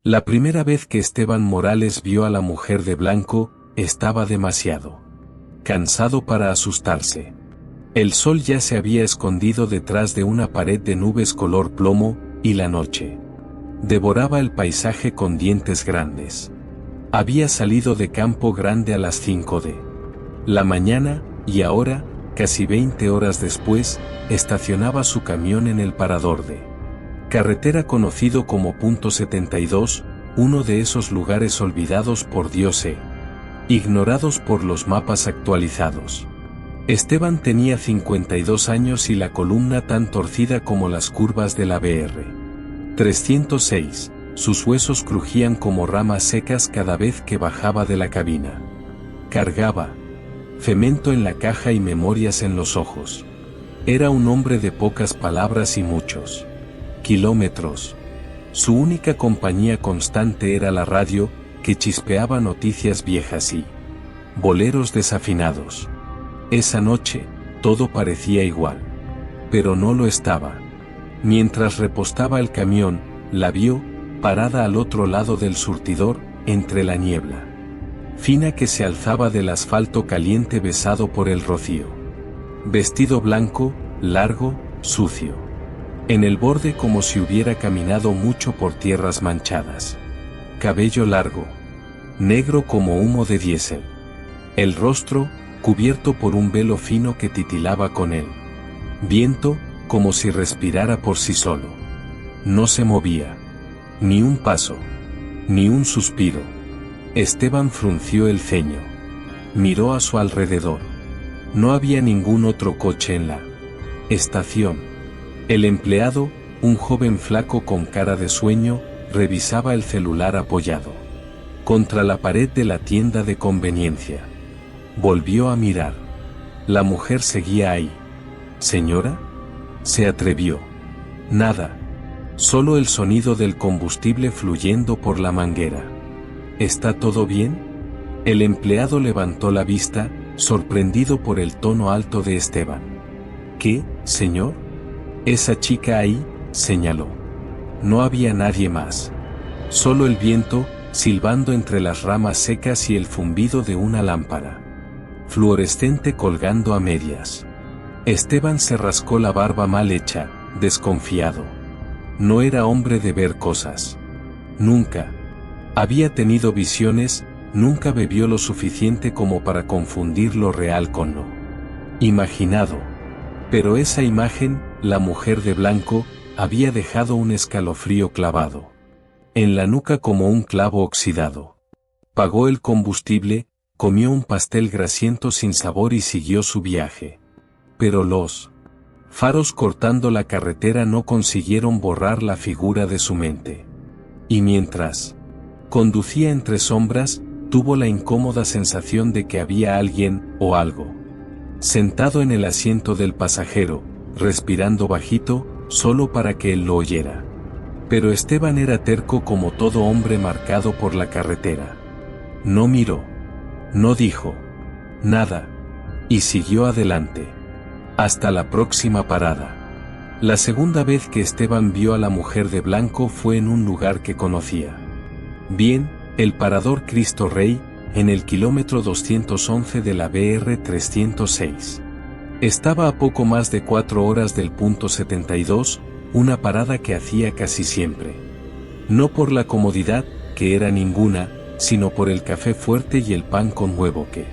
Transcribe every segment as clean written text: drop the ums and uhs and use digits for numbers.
La primera vez que Esteban Morales vio a la mujer de blanco, estaba demasiado cansado para asustarse. El sol ya se había escondido detrás de una pared de nubes color plomo, y la noche devoraba el paisaje con dientes grandes. Había salido de Campo Grande a las 5 de la mañana, y ahora, casi 20 horas después, estacionaba su camión en el parador de carretera conocido como Punto 72, uno de esos lugares olvidados por Dios ignorados por los mapas actualizados. Esteban tenía 52 años y la columna tan torcida como las curvas de la BR 306, sus huesos crujían como ramas secas cada vez que bajaba de la cabina. Cargaba cemento en la caja y memorias en los ojos. Era un hombre de pocas palabras y muchos kilómetros. Su única compañía constante era la radio, que chispeaba noticias viejas y boleros desafinados. Esa noche, todo parecía igual. Pero no lo estaba. Mientras repostaba el camión, la vio, parada al otro lado del surtidor, entre la niebla fina que se alzaba del asfalto caliente besado por el rocío. Vestido blanco, largo, sucio. En el borde como si hubiera caminado mucho por tierras manchadas. Cabello largo, negro como humo de diésel. El rostro, cubierto por un velo fino que titilaba con él. Viento, como si respirara por sí solo. No se movía. Ni un paso. Ni un suspiro. Esteban frunció el ceño. Miró a su alrededor. No había ningún otro coche en la estación. El empleado, un joven flaco con cara de sueño, revisaba el celular apoyado contra la pared de la tienda de conveniencia. Volvió a mirar. La mujer seguía ahí. ¿Señora? Se atrevió. Nada. Solo el sonido del combustible fluyendo por la manguera. ¿Está todo bien? El empleado levantó la vista, sorprendido por el tono alto de Esteban. ¿Qué, señor? Esa chica ahí, señaló. No había nadie más. Solo el viento, silbando entre las ramas secas y el zumbido de una lámpara fluorescente colgando a medias. Esteban se rascó la barba mal hecha, desconfiado. No era hombre de ver cosas. Nunca había tenido visiones, nunca bebió lo suficiente como para confundir lo real con lo imaginado. Pero esa imagen, la mujer de blanco, había dejado un escalofrío clavado en la nuca como un clavo oxidado. Pagó el combustible, comió un pastel grasiento sin sabor y siguió su viaje. Pero los faros cortando la carretera no consiguieron borrar la figura de su mente. Y mientras conducía entre sombras, tuvo la incómoda sensación de que había alguien, o algo, sentado en el asiento del pasajero, respirando bajito, solo para que él lo oyera. Pero Esteban era terco como todo hombre marcado por la carretera. No miró. No dijo nada. Y siguió adelante. Hasta la próxima parada. La segunda vez que Esteban vio a la mujer de blanco fue en un lugar que conocía bien, el parador Cristo Rey, en el kilómetro 211 de la BR 306. Estaba a poco más de 4 horas del punto 72, una parada que hacía casi siempre. No por la comodidad, que era ninguna, sino por el café fuerte y el pan con huevo que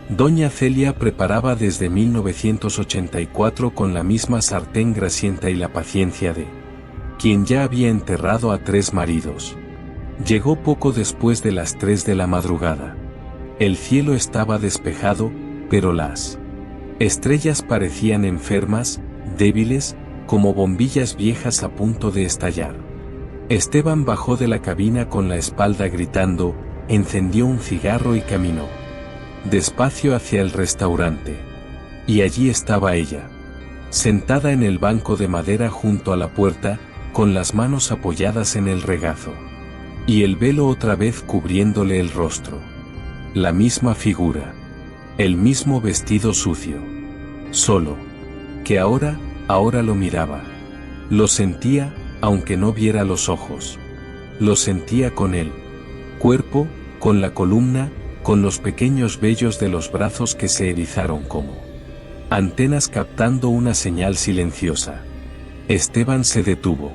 doña Celia preparaba desde 1984 con la misma sartén grasienta y la paciencia de quien ya había enterrado a 3 maridos. Llegó poco después de las 3 de la madrugada. El cielo estaba despejado, pero las estrellas parecían enfermas, débiles, como bombillas viejas a punto de estallar. Esteban bajó de la cabina con la espalda gritando, encendió un cigarro y caminó despacio hacia el restaurante. Y allí estaba ella, sentada en el banco de madera junto a la puerta, con las manos apoyadas en el regazo. Y el velo otra vez cubriéndole el rostro. La misma figura. El mismo vestido sucio. Solo que ahora lo miraba. Lo sentía, aunque no viera los ojos. Lo sentía con el cuerpo, con la columna, con los pequeños vellos de los brazos que se erizaron como antenas captando una señal silenciosa. Esteban se detuvo.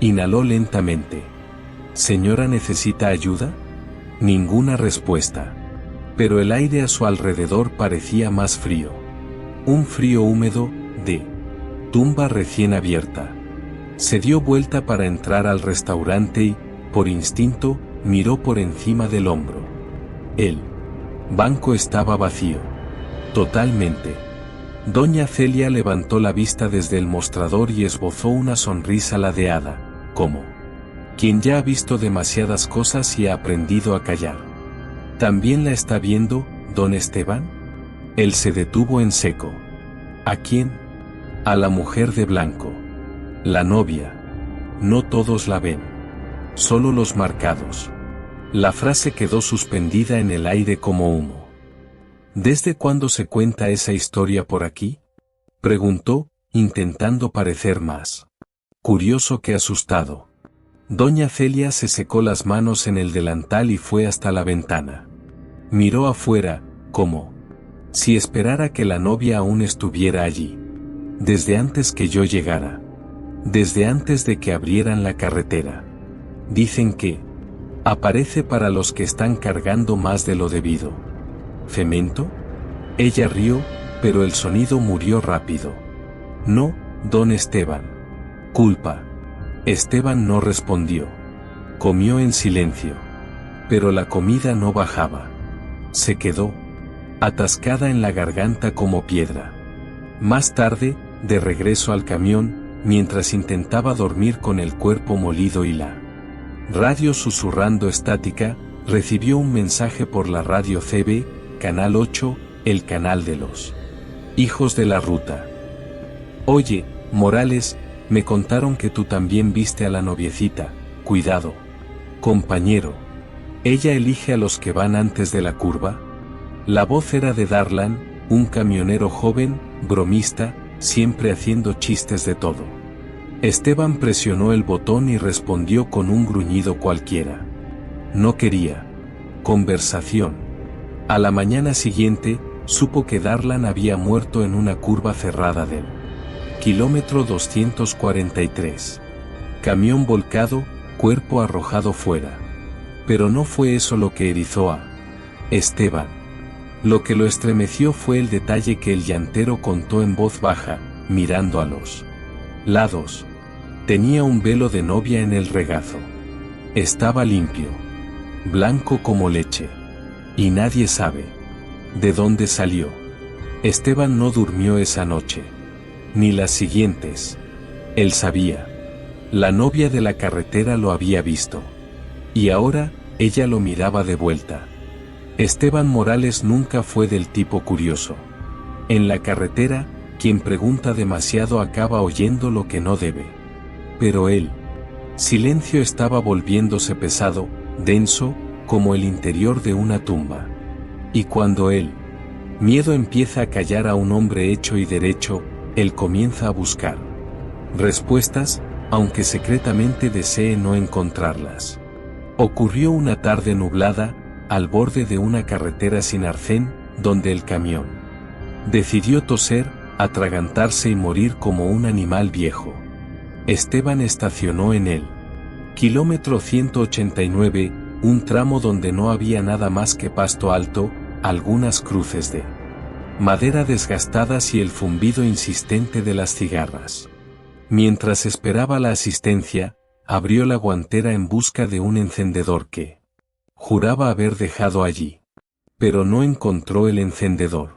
Inhaló lentamente. ¿Señora, necesita ayuda? Ninguna respuesta. Pero el aire a su alrededor parecía más frío. Un frío húmedo, de tumba recién abierta. Se dio vuelta para entrar al restaurante y, por instinto, miró por encima del hombro. El banco estaba vacío. Totalmente. Doña Celia levantó la vista desde el mostrador y esbozó una sonrisa ladeada, como quien ya ha visto demasiadas cosas y ha aprendido a callar. ¿También la está viendo, don Esteban? Él se detuvo en seco. ¿A quién? A la mujer de blanco. La novia. No todos la ven. Solo los marcados. La frase quedó suspendida en el aire como humo. ¿Desde cuándo se cuenta esa historia por aquí?, preguntó, intentando parecer más curioso que asustado. Doña Celia se secó las manos en el delantal y fue hasta la ventana. Miró afuera, como si esperara que la novia aún estuviera allí. Desde antes que yo llegara. Desde antes de que abrieran la carretera. Dicen que aparece para los que están cargando más de lo debido. ¿Cemento? Ella rió, pero el sonido murió rápido. No, don Esteban. Culpa. Esteban no respondió. Comió en silencio. Pero la comida no bajaba. Se quedó atascada en la garganta como piedra. Más tarde, de regreso al camión, mientras intentaba dormir con el cuerpo molido y la radio susurrando estática, recibió un mensaje por la radio CB, Canal 8, el canal de los hijos de la ruta. Oye, Morales, me contaron que tú también viste a la noviecita. Cuidado, compañero. Ella elige a los que van antes de la curva. La voz era de Darlan, un camionero joven, bromista, siempre haciendo chistes de todo. Esteban presionó el botón y respondió con un gruñido cualquiera. No quería conversación. A la mañana siguiente, supo que Darlan había muerto en una curva cerrada del kilómetro 243. Camión volcado, cuerpo arrojado fuera. Pero no fue eso lo que erizó a Esteban. Lo que lo estremeció fue el detalle que el llantero contó en voz baja, mirando a los lados. Tenía un velo de novia en el regazo. Estaba limpio, blanco como leche. Y nadie sabe de dónde salió. Esteban no durmió esa noche. Ni las siguientes. Él sabía. La novia de la carretera lo había visto. Y ahora, ella lo miraba de vuelta. Esteban Morales nunca fue del tipo curioso. En la carretera, quien pregunta demasiado acaba oyendo lo que no debe. Pero el silencio estaba volviéndose pesado, denso, como el interior de una tumba. Y cuando el miedo empieza a callar a un hombre hecho y derecho, él comienza a buscar respuestas, aunque secretamente desee no encontrarlas. Ocurrió una tarde nublada, al borde de una carretera sin arcén, donde el camión decidió toser, atragantarse y morir como un animal viejo. Esteban estacionó en el kilómetro 189, un tramo donde no había nada más que pasto alto, algunas cruces de madera desgastadas y el zumbido insistente de las cigarras. Mientras esperaba la asistencia, abrió la guantera en busca de un encendedor que juraba haber dejado allí. Pero no encontró el encendedor.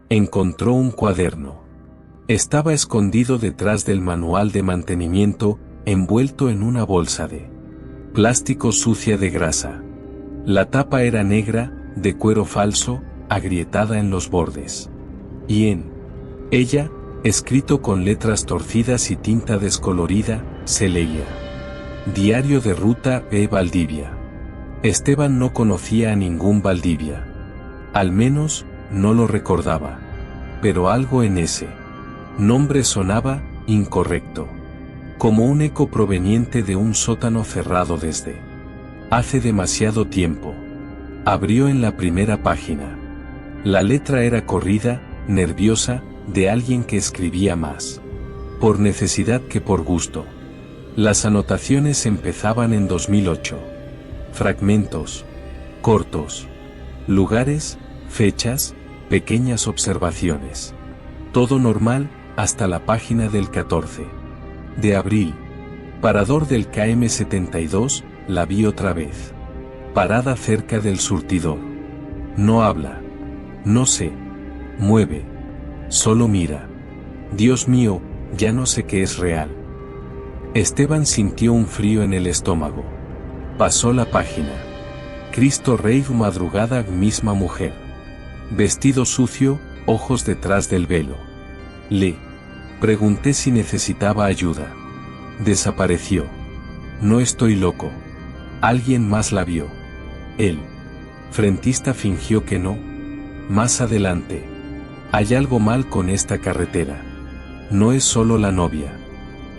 Encontró un cuaderno. Estaba escondido detrás del manual de mantenimiento, envuelto en una bolsa de plástico sucia de grasa. La tapa era negra, de cuero falso, agrietada en los bordes. Y en ella, escrito con letras torcidas y tinta descolorida, se leía: Diario de ruta E. Valdivia. Esteban no conocía a ningún Valdivia. Al menos, no lo recordaba. Pero algo en ese nombre sonaba incorrecto. como un eco proveniente de un sótano cerrado desde hace demasiado tiempo. Abrió en la primera página. La letra era corrida, nerviosa, de alguien que escribía más por necesidad que por gusto. Las anotaciones empezaban en 2008. Fragmentos cortos, lugares, fechas, pequeñas observaciones. Todo normal, hasta la página del 14 de abril. Parador del KM72, la vi otra vez. Parada cerca del surtidor. No habla. No se mueve. Solo mira. Dios mío, ya no sé qué es real. Esteban sintió un frío en el estómago. Pasó la página. Cristo Rey, madrugada, misma mujer. Vestido sucio, ojos detrás del velo. Le pregunté si necesitaba ayuda. Desapareció. No estoy loco. Alguien más la vio. El frentista fingió que no. Más adelante. Hay algo mal con esta carretera. No es solo la novia.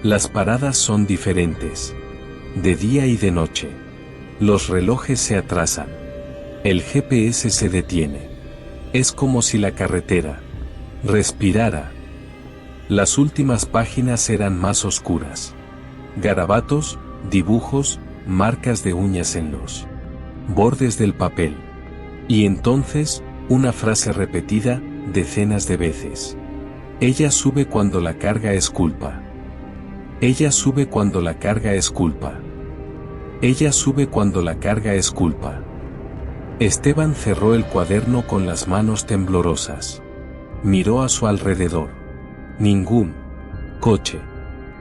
Las paradas son diferentes. De día y de noche. Los relojes se atrasan. El GPS se detiene. Es como si la carretera respirara. Las últimas páginas eran más oscuras. Garabatos, dibujos, marcas de uñas en los bordes del papel. Y entonces, una frase repetida decenas de veces. Ella sube cuando la carga es culpa. Ella sube cuando la carga es culpa. Ella sube cuando la carga es culpa. Esteban cerró el cuaderno con las manos temblorosas. Miró a su alrededor. Ningún coche.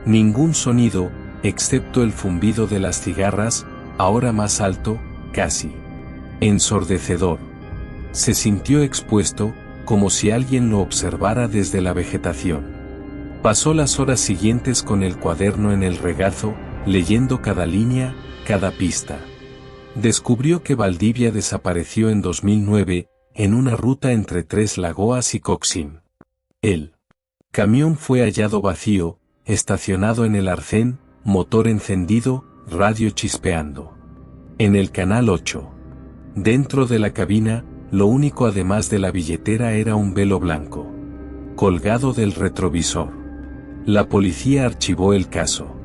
Ningún sonido, excepto el zumbido de las cigarras, ahora más alto, casi ensordecedor. Se sintió expuesto, como si alguien lo observara desde la vegetación. Pasó las horas siguientes con el cuaderno en el regazo, leyendo cada línea, cada pista. Descubrió que Valdivia desapareció en 2009, en una ruta entre Tres Lagoas y Coxim. El camión fue hallado vacío, estacionado en el arcén, motor encendido, radio chispeando. En el canal 8. Dentro de la cabina, lo único además de la billetera era un velo blanco, colgado del retrovisor. La policía archivó el caso.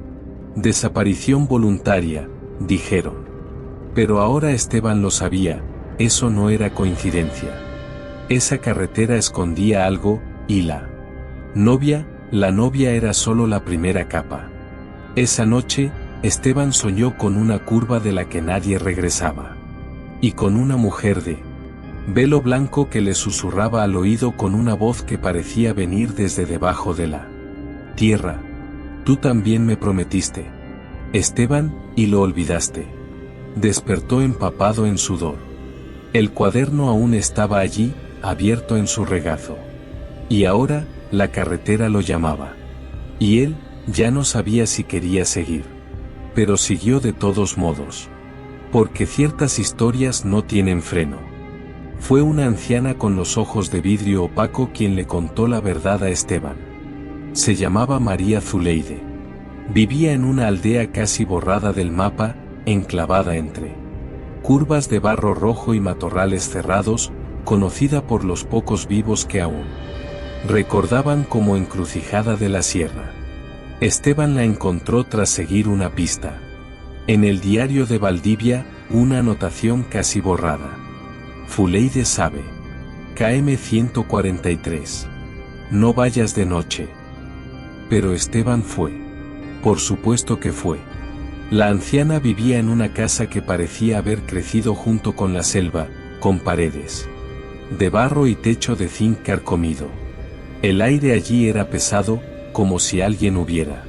Desaparición voluntaria, dijeron. Pero ahora Esteban lo sabía, eso no era coincidencia. Esa carretera escondía algo, y la novia era solo la primera capa. Esa noche, Esteban soñó con una curva de la que nadie regresaba. Y con una mujer de velo blanco que le susurraba al oído con una voz que parecía venir desde debajo de la tierra. Tú también me prometiste, Esteban, y lo olvidaste. Despertó empapado en sudor. El cuaderno aún estaba allí, abierto en su regazo. Y ahora, la carretera lo llamaba. Y él, ya no sabía si quería seguir. Pero siguió de todos modos. Porque ciertas historias no tienen freno. Fue una anciana con los ojos de vidrio opaco quien le contó la verdad a Esteban. Se llamaba María Zuleide. Vivía en una aldea casi borrada del mapa, enclavada entre curvas de barro rojo y matorrales cerrados, conocida por los pocos vivos que aún recordaban como Encrucijada de la Sierra. Esteban la encontró tras seguir una pista. En el diario de Valdivia, una anotación casi borrada. Zuleide sabe. KM 143. No vayas de noche. Pero Esteban fue. Por supuesto que fue. La anciana vivía en una casa que parecía haber crecido junto con la selva, con paredes de barro y techo de zinc carcomido. El aire allí era pesado, como si alguien hubiera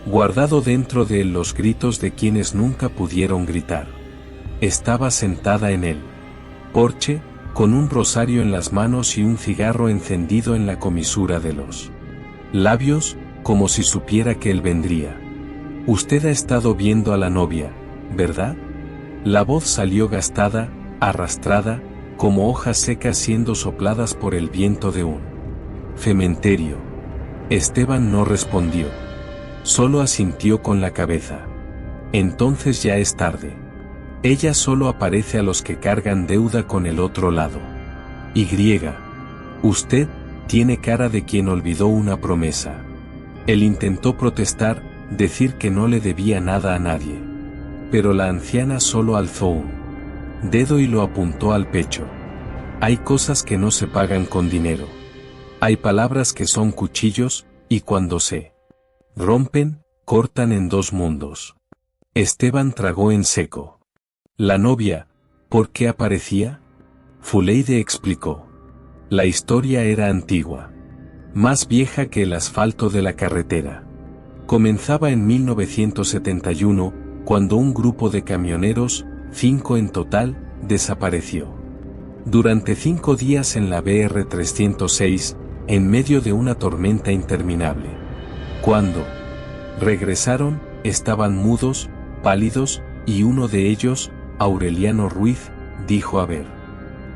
guardado dentro de él los gritos de quienes nunca pudieron gritar. Estaba sentada en el porche, con un rosario en las manos y un cigarro encendido en la comisura de los labios, como si supiera que él vendría. Usted ha estado viendo a la novia, ¿verdad? La voz salió gastada, arrastrada, como hojas secas siendo sopladas por el viento de un cementerio. Esteban no respondió. Solo asintió con la cabeza. Entonces ya es tarde. Ella solo aparece a los que cargan deuda con el otro lado. Y. Usted tiene cara de quien olvidó una promesa. Él intentó protestar, decir que no le debía nada a nadie. Pero la anciana solo alzó un dedo y lo apuntó al pecho. Hay cosas que no se pagan con dinero. Hay palabras que son cuchillos, y cuando se rompen, cortan en dos mundos. Esteban tragó en seco. La novia, ¿por qué aparecía? Fuleide explicó. La historia era antigua. Más vieja que el asfalto de la carretera. Comenzaba en 1971, cuando un grupo de camioneros, 5 en total, desapareció. Durante 5 días en la BR 306, en medio de una tormenta interminable. Cuando regresaron, estaban mudos, pálidos, y uno de ellos, Aureliano Ruiz, dijo haber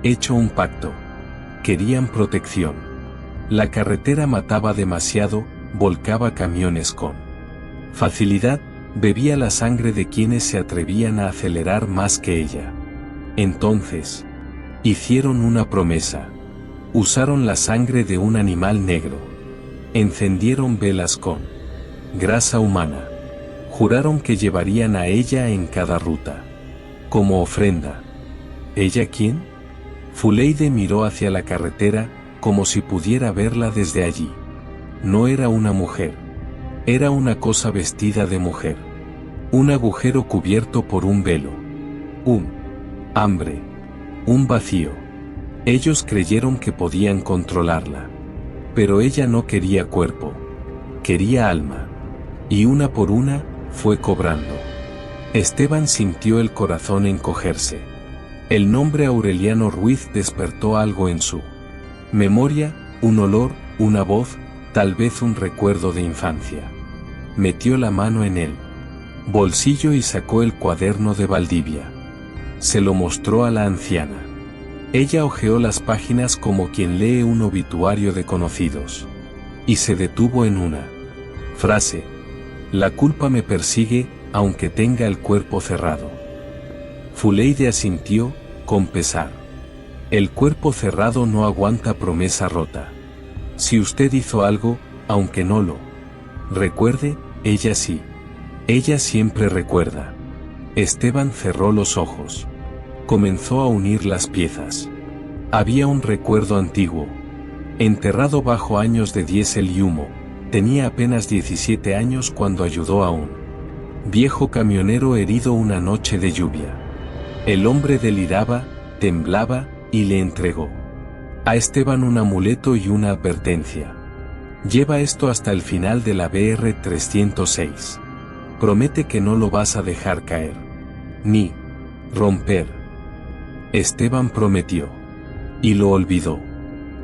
hecho un pacto. Querían protección. La carretera mataba demasiado, volcaba camiones con facilidad, bebía la sangre de quienes se atrevían a acelerar más que ella. Entonces, hicieron una promesa. Usaron la sangre de un animal negro. Encendieron velas con grasa humana. Juraron que llevarían a ella en cada ruta. Como ofrenda. ¿Ella quién? Fuleide miró hacia la carretera, como si pudiera verla desde allí. No era una mujer. Era una cosa vestida de mujer. Un agujero cubierto por un velo. Un hambre. Un vacío. Ellos creyeron que podían controlarla. Pero ella no quería cuerpo. Quería alma. Y una por una, fue cobrando. Esteban sintió el corazón encogerse. El nombre Aureliano Ruiz despertó algo en su memoria, un olor, una voz, tal vez un recuerdo de infancia. Metió la mano en el bolsillo y sacó el cuaderno de Valdivia. Se lo mostró a la anciana. Ella hojeó las páginas como quien lee un obituario de conocidos. Y se detuvo en una frase. La culpa me persigue, aunque tenga el cuerpo cerrado. Fuleide asintió, con pesar. El cuerpo cerrado no aguanta promesa rota. Si usted hizo algo, aunque no lo recuerde, ella sí. Ella siempre recuerda. Esteban cerró los ojos. Comenzó a unir las piezas. Había un recuerdo antiguo. Enterrado bajo años de diésel y humo, tenía apenas 17 años cuando ayudó a un viejo camionero herido una noche de lluvia. El hombre deliraba, temblaba, y le entregó a Esteban un amuleto y una advertencia. Lleva esto hasta el final de la BR 306. Promete que no lo vas a dejar caer. Ni romper. Esteban prometió. Y lo olvidó.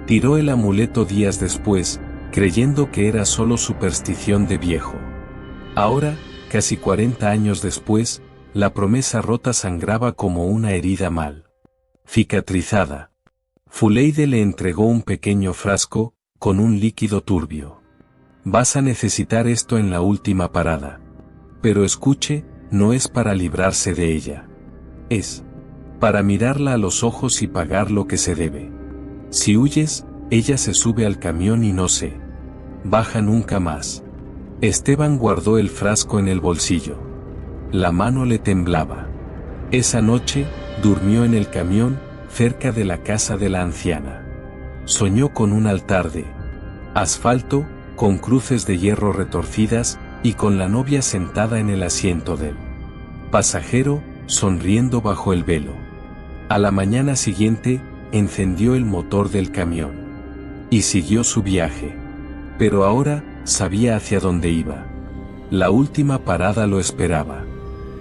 Tiró el amuleto días después, creyendo que era solo superstición de viejo. Ahora, casi 40 años después, la promesa rota sangraba como una herida mal cicatrizada. Fuleide le entregó un pequeño frasco, con un líquido turbio. Vas a necesitar esto en la última parada. Pero escuche, no es para librarse de ella. Es para mirarla a los ojos y pagar lo que se debe. Si huyes, ella se sube al camión y no se baja nunca más. Esteban guardó el frasco en el bolsillo. La mano le temblaba. Esa noche, durmió en el camión, cerca de la casa de la anciana. Soñó con un altar de asfalto, con cruces de hierro retorcidas, y con la novia sentada en el asiento del pasajero, sonriendo bajo el velo. A la mañana siguiente, encendió el motor del camión. Y siguió su viaje. Pero ahora, sabía hacia dónde iba. La última parada lo esperaba.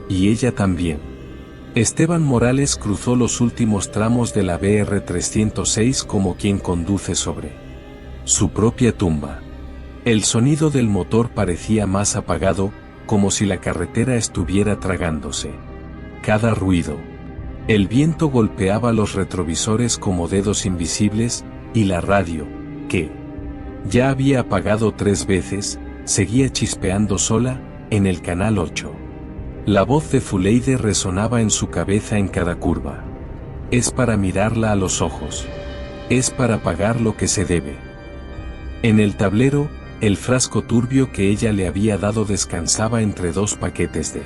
Y ella también. Esteban Morales cruzó los últimos tramos de la BR 306 como quien conduce sobre su propia tumba. El sonido del motor parecía más apagado, como si la carretera estuviera tragándose cada ruido. El viento golpeaba los retrovisores como dedos invisibles, y la radio, que ya había apagado 3 veces, seguía chispeando sola, en el canal 8. La voz de Zuleide resonaba en su cabeza en cada curva. Es para mirarla a los ojos. Es para pagar lo que se debe. En el tablero, el frasco turbio que ella le había dado descansaba entre 2 paquetes de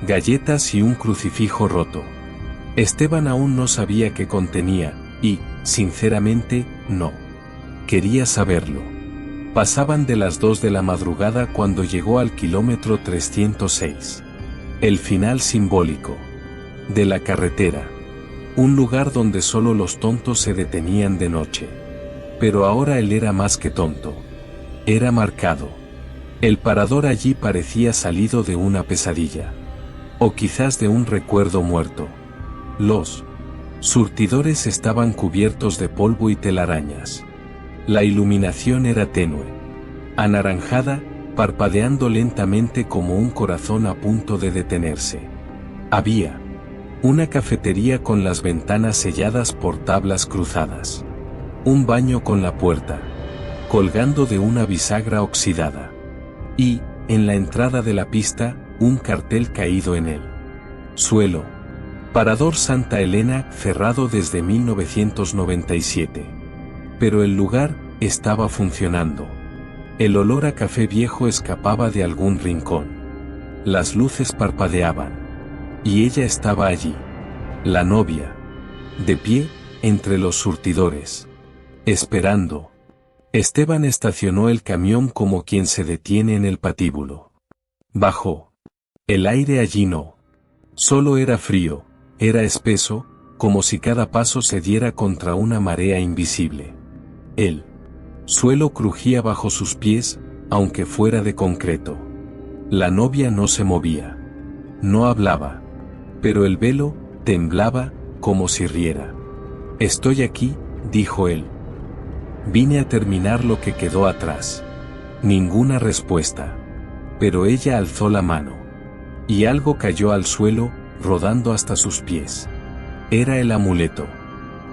galletas y un crucifijo roto. Esteban aún no sabía qué contenía, y, sinceramente, no quería saberlo. Pasaban de las 2 de la madrugada cuando llegó al kilómetro 306. El final simbólico de la carretera. Un lugar donde solo los tontos se detenían de noche. Pero ahora él era más que tonto. Era marcado. El parador allí parecía salido de una pesadilla. O quizás de un recuerdo muerto. Los surtidores estaban cubiertos de polvo y telarañas. La iluminación era tenue, anaranjada, parpadeando lentamente como un corazón a punto de detenerse. Había una cafetería con las ventanas selladas por tablas cruzadas. Un baño con la puerta colgando de una bisagra oxidada. Y, en la entrada de la pista, un cartel caído en el suelo. Parador Santa Elena, cerrado desde 1997. Pero el lugar estaba funcionando. El olor a café viejo escapaba de algún rincón. Las luces parpadeaban. Y ella estaba allí. La novia. De pie, entre los surtidores. Esperando. Esteban estacionó el camión como quien se detiene en el patíbulo. Bajó. El aire allí no solo era frío, era espeso, como si cada paso se diera contra una marea invisible. El suelo crujía bajo sus pies, aunque fuera de concreto. La novia no se movía. No hablaba. Pero el velo temblaba, como si riera. «Estoy aquí», dijo él. «Vine a terminar lo que quedó atrás». Ninguna respuesta. Pero ella alzó la mano. Y algo cayó al suelo, rodando hasta sus pies. Era el amuleto.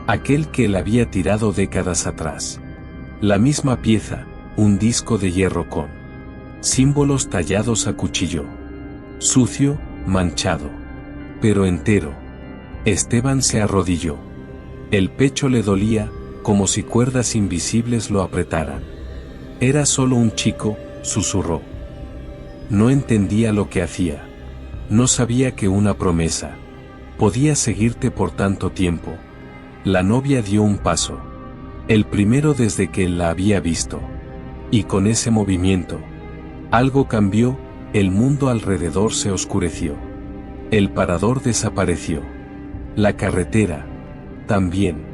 Aquel que él había tirado décadas atrás. La misma pieza, un disco de hierro con símbolos tallados a cuchillo. Sucio, manchado. Pero entero. Esteban se arrodilló. El pecho le dolía, como si cuerdas invisibles lo apretaran. «Era solo un chico», susurró. No entendía lo que hacía. No sabía que una promesa podía seguirte por tanto tiempo. La novia dio un paso. El primero desde que él la había visto. Y con ese movimiento, algo cambió, el mundo alrededor se oscureció. El parador desapareció. La carretera, también.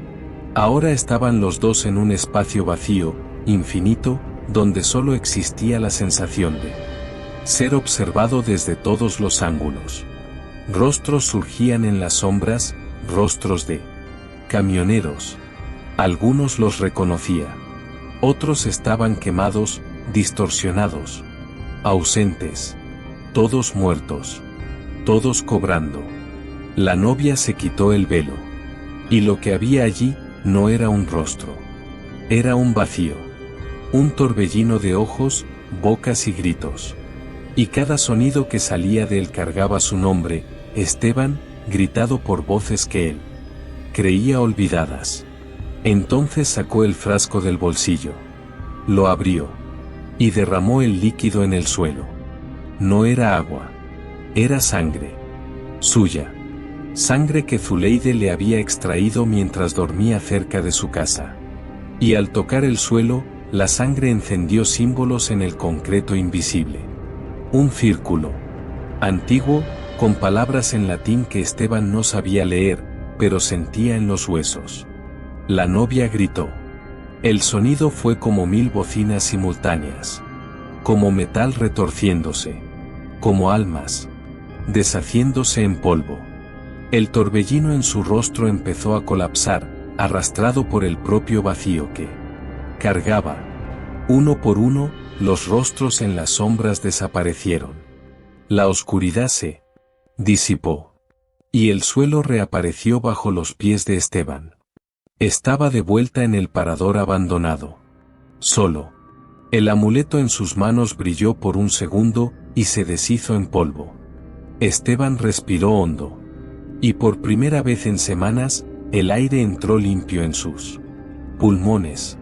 Ahora estaban los dos en un espacio vacío, infinito, donde solo existía la sensación de ser observado desde todos los ángulos. Rostros surgían en las sombras, rostros de camioneros. Algunos los reconocía. Otros estaban quemados, distorsionados, ausentes. Todos muertos. Todos cobrando. La novia se quitó el velo. Y lo que había allí, no era un rostro. Era un vacío. Un torbellino de ojos, bocas y gritos. Y cada sonido que salía de él cargaba su nombre, Esteban, gritado por voces que él creía olvidadas. Entonces sacó el frasco del bolsillo. Lo abrió. Y derramó el líquido en el suelo. No era agua. Era sangre. Suya. Sangre que Zuleide le había extraído mientras dormía cerca de su casa. Y al tocar el suelo, la sangre encendió símbolos en el concreto invisible. Un círculo. Antiguo, con palabras en latín que Esteban no sabía leer, pero sentía en los huesos. La novia gritó. El sonido fue como 1000 bocinas simultáneas. Como metal retorciéndose. Como almas deshaciéndose en polvo. El torbellino en su rostro empezó a colapsar, arrastrado por el propio vacío que cargaba. Uno por uno, los rostros en las sombras desaparecieron. La oscuridad se disipó. Y el suelo reapareció bajo los pies de Esteban. Estaba de vuelta en el parador abandonado. Solo. El amuleto en sus manos brilló por un segundo y se deshizo en polvo. Esteban respiró hondo. Y por primera vez en semanas, el aire entró limpio en sus pulmones.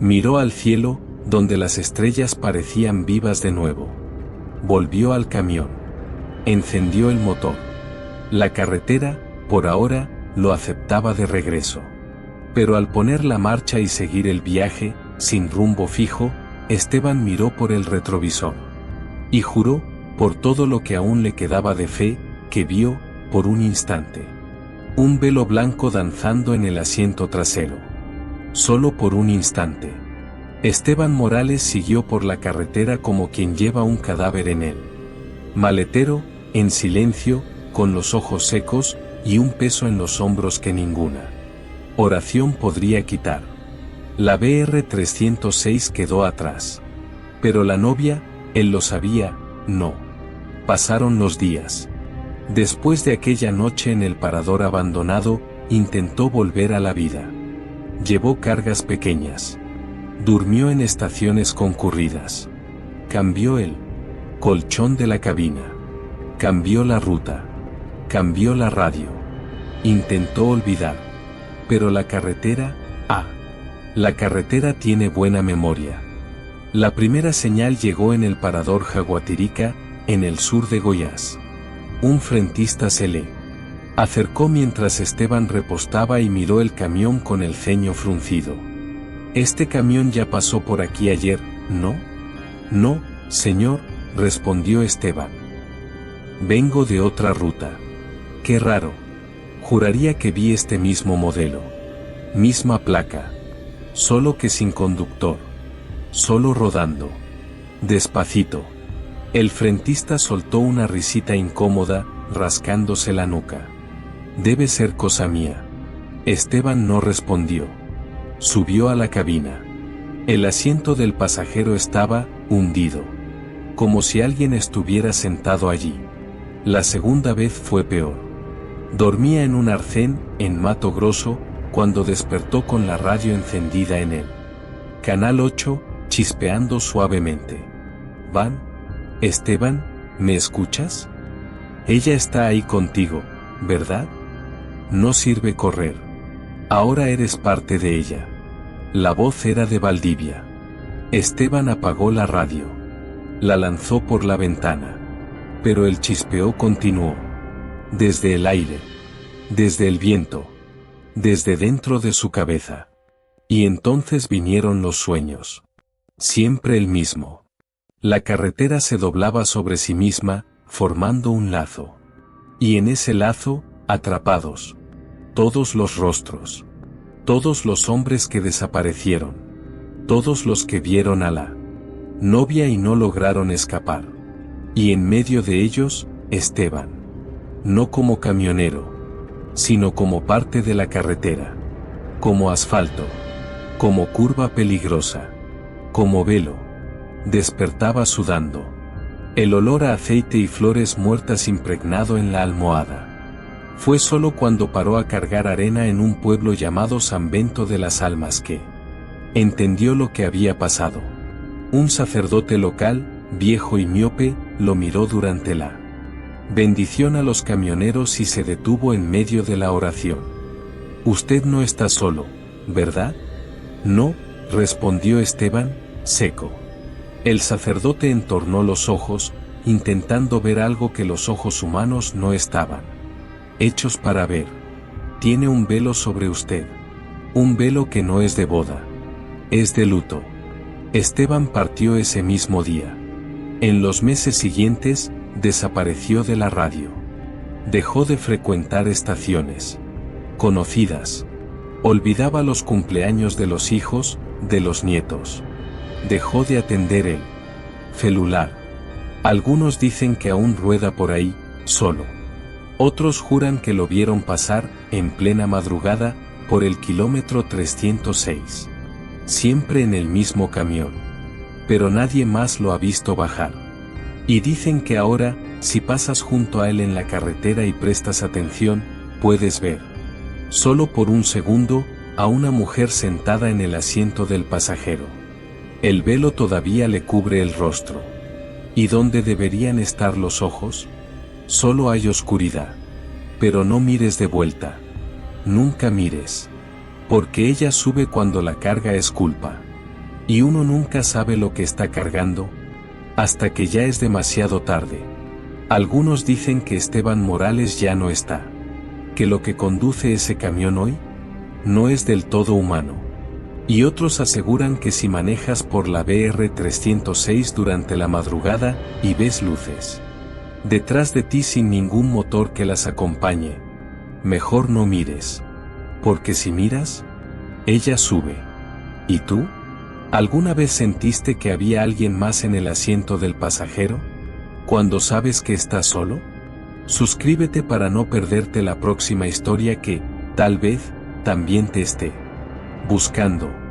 Miró al cielo, donde las estrellas parecían vivas de nuevo. Volvió al camión. Encendió el motor. La carretera, por ahora, lo aceptaba de regreso. Pero al poner la marcha y seguir el viaje, sin rumbo fijo, Esteban miró por el retrovisor. Y juró, por todo lo que aún le quedaba de fe, que vio, por un instante, un velo blanco danzando en el asiento trasero. Solo por un instante. Esteban Morales siguió por la carretera como quien lleva un cadáver en él. Maletero, en silencio, con los ojos secos, y un peso en los hombros que ninguna oración podría quitar. La BR-306 quedó atrás. Pero la novia, él lo sabía, no. Pasaron los días. Después de aquella noche en el parador abandonado, intentó volver a la vida. Llevó cargas pequeñas. Durmió en estaciones concurridas. Cambió el colchón de la cabina. Cambió la ruta. Cambió la radio. Intentó olvidar. Pero la carretera, la carretera tiene buena memoria. La primera señal llegó en el parador Jaguatirica, en el sur de Goiás. Un frentista se le acercó mientras Esteban repostaba y miró el camión con el ceño fruncido. «Este camión ya pasó por aquí ayer, ¿no?» «No, señor», respondió Esteban. «Vengo de otra ruta». «Qué raro. Juraría que vi este mismo modelo. Misma placa. Solo que sin conductor. Solo rodando. Despacito». El frentista soltó una risita incómoda, rascándose la nuca. «Debe ser cosa mía». Esteban no respondió. Subió a la cabina. El asiento del pasajero estaba hundido. Como si alguien estuviera sentado allí. La segunda vez fue peor. Dormía en un arcén, en Mato Grosso, cuando despertó con la radio encendida en él. Canal 8, chispeando suavemente. «Van. Esteban, ¿me escuchas? Ella está ahí contigo, ¿verdad? No sirve correr. Ahora eres parte de ella». La voz era de Valdivia. Esteban apagó la radio. La lanzó por la ventana. Pero el chispeo continuó. Desde el aire. Desde el viento. Desde dentro de su cabeza. Y entonces vinieron los sueños. Siempre el mismo. La carretera se doblaba sobre sí misma, formando un lazo. Y en ese lazo, atrapados. Todos los rostros. Todos los hombres que desaparecieron. Todos los que vieron a la novia y no lograron escapar. Y en medio de ellos, Esteban. No como camionero. Sino como parte de la carretera. Como asfalto. Como curva peligrosa. Como velo. Despertaba sudando. El olor a aceite y flores muertas impregnado en la almohada. Fue solo cuando paró a cargar arena en un pueblo llamado San Bento de las Almas que entendió lo que había pasado. Un sacerdote local, viejo y miope, lo miró durante la bendición a los camioneros y se detuvo en medio de la oración. «Usted no está solo, ¿verdad?» «No», respondió Esteban, seco. El sacerdote entornó los ojos, intentando ver algo que los ojos humanos no estaban hechos para ver. «Tiene un velo sobre usted. Un velo que no es de boda. Es de luto». Esteban partió ese mismo día. En los meses siguientes, desapareció de la radio. Dejó de frecuentar estaciones conocidas. Olvidaba los cumpleaños de los hijos, de los nietos. Dejó de atender el celular. Algunos dicen que aún rueda por ahí, solo. Otros juran que lo vieron pasar, en plena madrugada, por el kilómetro 306. Siempre en el mismo camión. Pero nadie más lo ha visto bajar. Y dicen que ahora, si pasas junto a él en la carretera y prestas atención, puedes ver, solo por un segundo, a una mujer sentada en el asiento del pasajero. El velo todavía le cubre el rostro. ¿Y dónde deberían estar los ojos? Solo hay oscuridad. Pero no mires de vuelta. Nunca mires. Porque ella sube cuando la carga es culpa. Y uno nunca sabe lo que está cargando, hasta que ya es demasiado tarde. Algunos dicen que Esteban Morales ya no está. Que lo que conduce ese camión hoy no es del todo humano. Y otros aseguran que si manejas por la BR 306 durante la madrugada y ves luces detrás de ti sin ningún motor que las acompañe, mejor no mires. Porque si miras, ella sube. ¿Y tú? ¿Alguna vez sentiste que había alguien más en el asiento del pasajero? ¿Cuando sabes que estás solo? Suscríbete para no perderte la próxima historia que, tal vez, también te esté buscando.